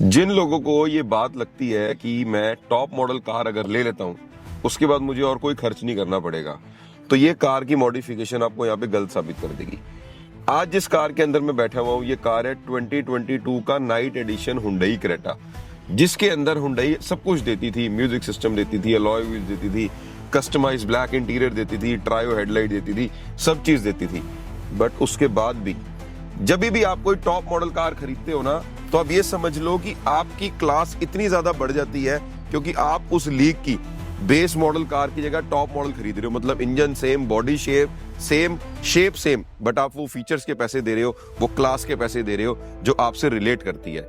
जिन लोगों को ये बात लगती है कि मैं टॉप मॉडल कार अगर ले लेता हूं उसके बाद मुझे और कोई खर्च नहीं करना पड़ेगा, तो ये कार की मॉडिफिकेशन आपको यहाँ पे गलत साबित कर देगी। आज जिस कार के अंदर मैं बैठा हुआ हूँ ये कार है 2022 का नाइट एडिशन हुंडई क्रेटा, जिसके अंदर हुंडई सब कुछ देती थी। म्यूजिक सिस्टम देती थी, अलॉय व्हील्स देती थी, कस्टमाइज ब्लैक इंटीरियर देती थी, ट्रायो हेडलाइट देती थी, सब चीज देती थी। बट उसके बाद भी जब भी आप कोई टॉप मॉडल कार खरीदते हो ना, तो आप ये समझ लो कि आपकी क्लास इतनी ज्यादा बढ़ जाती है क्योंकि आप उस लीग की बेस मॉडल कार की जगह टॉप मॉडल खरीद रहे हो। मतलब engine same, body shape same, but आप वो फीचर्स के पैसे दे रहे हो, वो क्लास के पैसे दे रहे हो जो आपसे रिलेट करती है।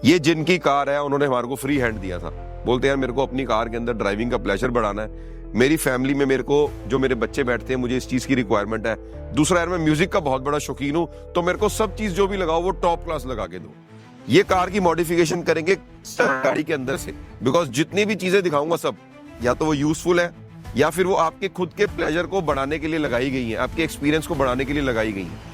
ये जिनकी कार है उन्होंने हमारे को फ्री हैंड दिया था, बोलते हैं मेरे को अपनी कार के अंदर ड्राइविंग का प्लेजर बढ़ाना है, मेरी फैमिली में मेरे को जो मेरे बच्चे बैठते हैं मुझे इस चीज की रिक्वायरमेंट है। दूसरा यार मैं म्यूजिक का बहुत बड़ा शौकीन हूं, तो मेरे को सब चीज जो भी लगाओ वो टॉप क्लास लगा के दो। ये कार की मॉडिफिकेशन करेंगे गाड़ी के अंदर से, बिकॉज जितनी भी चीजें दिखाऊंगा सब या तो वो यूजफुल है या फिर वो आपके खुद के प्लेजर को बढ़ाने के लिए लगाई गई है, आपके एक्सपीरियंस को बढ़ाने के लिए लगाई गई है।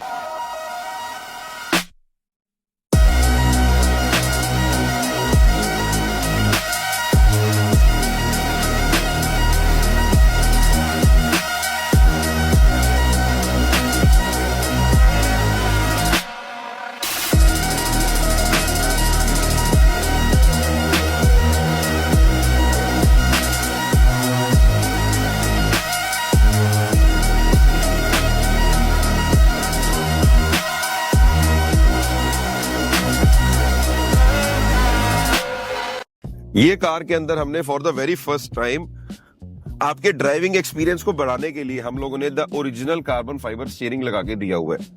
ये कार के अंदर हमने for the very first time आपके ड्राइविंग एक्सपीरियंस को बढ़ाने के लिए हम लोगों ने the original carbon fibre steering लगा के दिया हुआ है।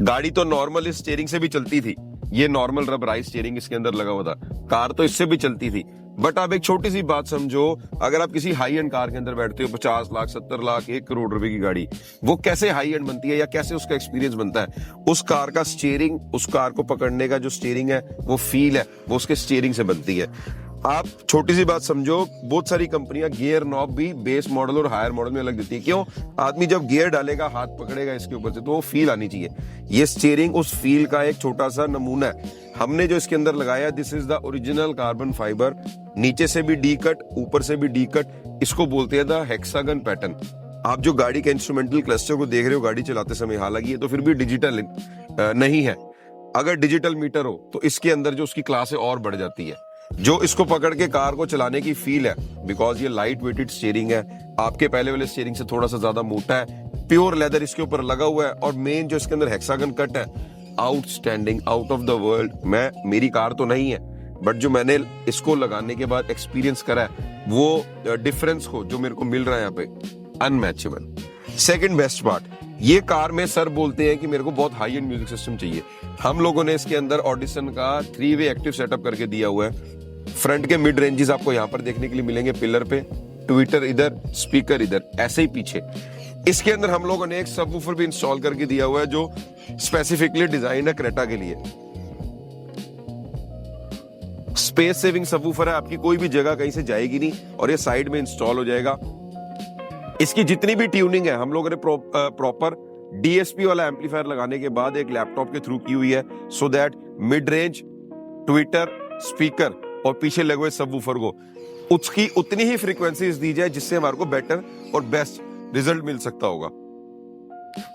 गाड़ी तो नॉर्मल इस स्टीयरिंग से भी चलती थी, ये नॉर्मल रबराइज स्टीयरिंग इसके अंदर लगा हुआ था, कार तो इससे भी चलती थी। बट आप एक छोटी सी बात समझो, अगर आप किसी हाई एंड कार के अंदर बैठते हो 50 लाख 70 लाख 1 करोड़ रुपए की गाड़ी, वो कैसे हाई एंड बनती है या कैसे उसका एक्सपीरियंस बनता है? उस कार का स्टीयरिंग, उस कार को पकड़ने का जो स्टीयरिंग है, वो फील है, वो उसके स्टीयरिंग से बनती है। आप छोटी सी बात समझो, बहुत सारी कंपनियां गियर नॉब भी बेस मॉडल और हायर मॉडल में अलग देती है। क्यों? आदमी जब गियर डालेगा, हाथ पकड़ेगा इसके ऊपर से, तो वो फील आनी चाहिए। ये स्टीयरिंग उस फील का एक छोटा सा नमूना है। हमने जो इसके अंदर लगाया, this is the original carbon fibre, नीचे से भी डी कट, ऊपर से भी डी कट, इसको बोलते हैं द हेक्सागन पैटर्न। आप जो गाड़ी के इंस्ट्रूमेंटल क्लस्टर को देख रहे हो गाड़ी चलाते समय, हालांकि ये तो फिर भी डिजिटल नहीं है। अगर डिजिटल मीटर हो तो इसके अंदर जो उसकी क्लास है और बढ़ जाती है। जो इसको पकड़ के कार को चलाने की फील है, बिकॉज ये लाइट वेटेड स्टीयरिंग है, आपके पहले वाले स्टीयरिंग से थोड़ा सा ज्यादा मोटा है, प्योर लेदर इसके ऊपर लगा हुआ है, और मेन जो इसके अंदर हेक्सागन कट है, outstanding, out of the world. मेरी कार तो नहीं है, बट जो मैंने इसको लगाने के बाद एक्सपीरियंस करा है, वो डिफरेंस को जो मेरे को मिल रहा है यहाँ पे, अनमैचेबल। सेकंड बेस्ट पार्ट, ये कार में सर बोलते हैं कि मेरे को बहुत हाई एंड म्यूजिक सिस्टम चाहिए। हम लोगों ने इसके अंदर ऑडिशन का 3-वे एक्टिव सेटअप करके दिया हुआ है। फ्रंट के मिड रेंजेस आपको यहाँ पर देखने के लिए मिलेंगे, पिलर पे, ट्विटर इधर, स्पीकर इधर, ऐसे ही पीछे। इसके अंदर हम लोगों ने एक सबवूफर भी इंस्टॉल करके दिया हुआ है जो स्पेसिफिकली डिजाइन है क्रेटा के लिए। स्पेस सेविंग सबवूफर है, आपकी कोई भी जगह कहीं से जाएगी नहीं, और ये साइड में इंस्टॉल हो जाएगा। इसकी जितनी भी ट्यूनिंग है हम लोगों ने प्रॉपर डीएसपी वाला एम्पलीफायर लगाने के बाद एक लैपटॉप के थ्रू की हुई है, so that mid range, Twitter, speaker और पीछे लगे हुए सबवूफर को उसकी उतनी ही फ्रीक्वेंसीज दी जाए जिससे हमारे को बेटर और बेस्ट रिजल्ट मिल सकता होगा।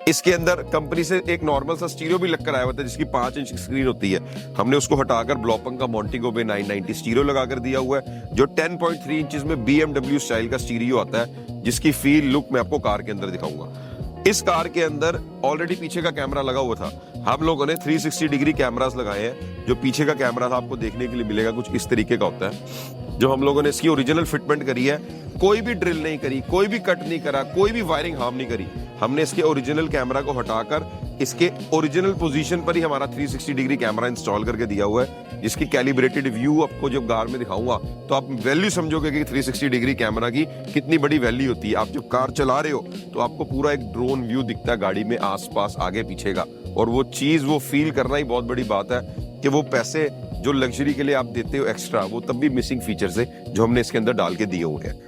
इसके अंदर कंपनी से एक नॉर्मल सा स्टीरियो भी लगकर आया हुआ था जिसकी 5 इंच स्क्रीन होती है, हमने उसको हटाकर ब्लॉपंग का मोंटिगो पे 990 स्टीरियो लगाकर दिया हुआ है, जो 10.3 इंचेस में BMW स्टाइल का स्टीरियो आता है, जिसकी फील लुक मैं आपको कार के अंदर दिखाऊंगा। इस कार के अंदर ऑलरेडी पीछे का कैमरा लगा हुआ था, हम लोगों ने 360 डिग्री कैमरास लगाए हैं। जो पीछे का कैमरा था आपको देखने के लिए मिलेगा, कुछ इस तरीके का होता है। जो हम लोगों ने इसकी ओरिजिनल फिटमेंट करी है, कोई भी ड्रिल नहीं करी, कोई भी कट नहीं करा, कोई भी वायरिंग हार्म नहीं करी। हमने इसके ओरिजिनल कैमरा को हटाकर इसके ओरिजिनल पोजीशन पर ही हमारा 360 डिग्री कैमरा इंस्टॉल करके दिया हुआ है, जिसकी कैलिब्रेटेड व्यू आपको जब कार में दिखाऊंगा तो आप वैल्यू समझोगे कि 360 डिग्री कैमरा की कितनी बड़ी वैल्यू होती है। आप जब कार चला रहे हो तो आपको पूरा एक ड्रोन व्यू दिखता है गाड़ी में, आसपास आगे पीछे का, और वो चीज वो फील करना ही बहुत बड़ी बात है कि वो पैसे जो लग्जरी के लिए आप देते हो एक्स्ट्रा, वो तब भी मिसिंग फीचर्स है जो हमने इसके अंदर डाल के दिए हुए हैं।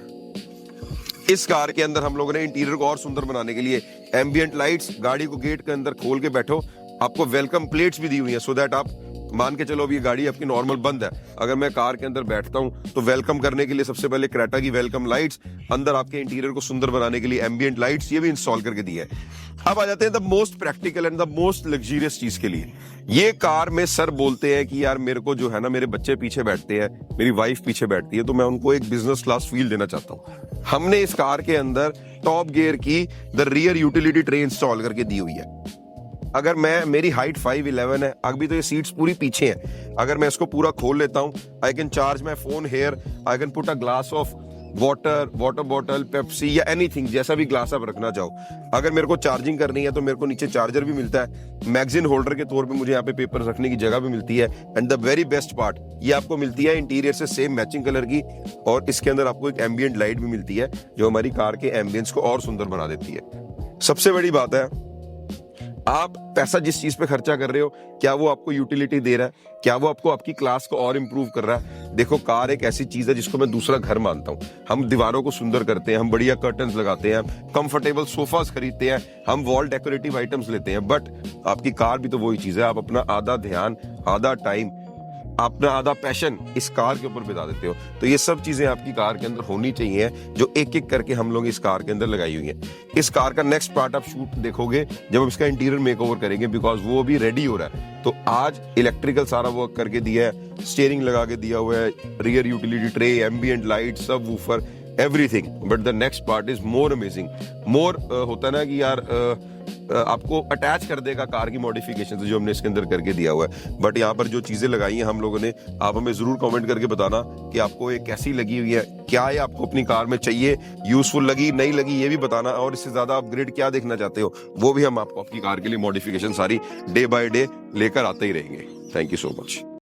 इस कार के अंदर हम लोगों ने इंटीरियर को और सुंदर बनाने के लिए एम्बियंट लाइट्स, गाड़ी को गेट के अंदर खोल के बैठो, आपको वेलकम प्लेट्स भी दी हुई है, सो दैट आप मान के चलो अब ये गाड़ी आपकी नॉर्मल बंद है, अगर मैं कार के अंदर बैठता हूं तो वेलकम करने के लिए सबसे पहले क्रेटा की वेलकम लाइट्स, अंदर आपके इंटीरियर को सुंदर बनाने के लिए एम्बिएंट लाइट्स, ये भी इंस्टॉल करके दी है। अब आ जाते हैं the most practical and the most luxurious चीज के लिए। ये कार में सर बोलते हैं कि यार मेरे को जो है ना, मेरे बच्चे पीछे बैठते हैं, मेरी वाइफ पीछे बैठती है, तो मैं उनको एक बिजनेस क्लास फील देना चाहता हूं। हमने इस कार के अंदर टॉप गियर की the rear utility tray install करके दी हुई है। अगर मेरी हाइट 5'11" है, अभी तो ये सीट्स पूरी पीछे हैं, अगर मैं इसको पूरा खोल लेता हूं, I can charge my phone here, I can put a glass of water bottle, Pepsi या एनीथिंग, जैसा भी ग्लास आप रखना चाहो। अगर मेरे को चार्जिंग करनी है तो मेरे को नीचे चार्जर भी मिलता है, मैगजीन होल्डर के तौर पे मुझे यहाँ पे पेपर रखने की जगह भी मिलती है। And the very best part, ये आपको मिलती है इंटीरियर से सेम मैचिंग कलर की, और इसके अंदर आपको एक एम्बिएंट लाइट भी मिलती है जो हमारी कार के एम्बियंस को और सुंदर बना देती है। सबसे बड़ी बात है, आप पैसा जिस चीज पे खर्चा कर रहे हो, क्या वो आपको यूटिलिटी दे रहा है, क्या वो आपको आपकी क्लास को और इंप्रूव कर रहा है। देखो, कार एक ऐसी चीज है जिसको मैं दूसरा घर मानता हूँ। हम दीवारों को सुंदर करते हैं, हम बढ़िया कर्टन्स लगाते हैं, कंफर्टेबल सोफास खरीदते हैं, हम वॉल डेकोरेटिव आइटम्स लेते हैं, बट आपकी कार भी तो वही चीज है। आप अपना आधा ध्यान, आधा टाइम, अपना आधा पैशन इस कार के ऊपर बिता देते हो। तो ये सब चीजें आपकी कार के अंदर होनी चाहिए, जो एक एक करके हम लोग इस कार के अंदर लगाई हुई है। इस कार का नेक्स्ट पार्ट आप शूट देखोगे जब हम इसका इंटीरियर मेकओवर करेंगे, बिकॉज वो भी रेडी हो रहा है। तो आज इलेक्ट्रिकल सारा वर्क करके दिया है, स्टीयरिंग लगा के दिया हुआ है, rear utility tray, ambient light, subwoofer, everything. But the next part is more amazing. मोर होता है ना कि यार आपको अटैच कर देगा कार की मॉडिफिकेशन से, जो हमने इसके अंदर करके दिया हुआ है। बट यहाँ पर जो चीजें लगाई हैं हम लोगों ने, आप हमें जरूर कमेंट करके बताना कि आपको ये कैसी लगी हुई है, क्या ये आपको अपनी कार में चाहिए, यूजफुल लगी नहीं लगी ये भी बताना, और इससे ज्यादा अपग्रेड क्या देखना चाहते हो वो भी हम आपको आपकी कार के लिए मॉडिफिकेशन सारी डे बाय डे लेकर आते ही रहेंगे। Thank you so much.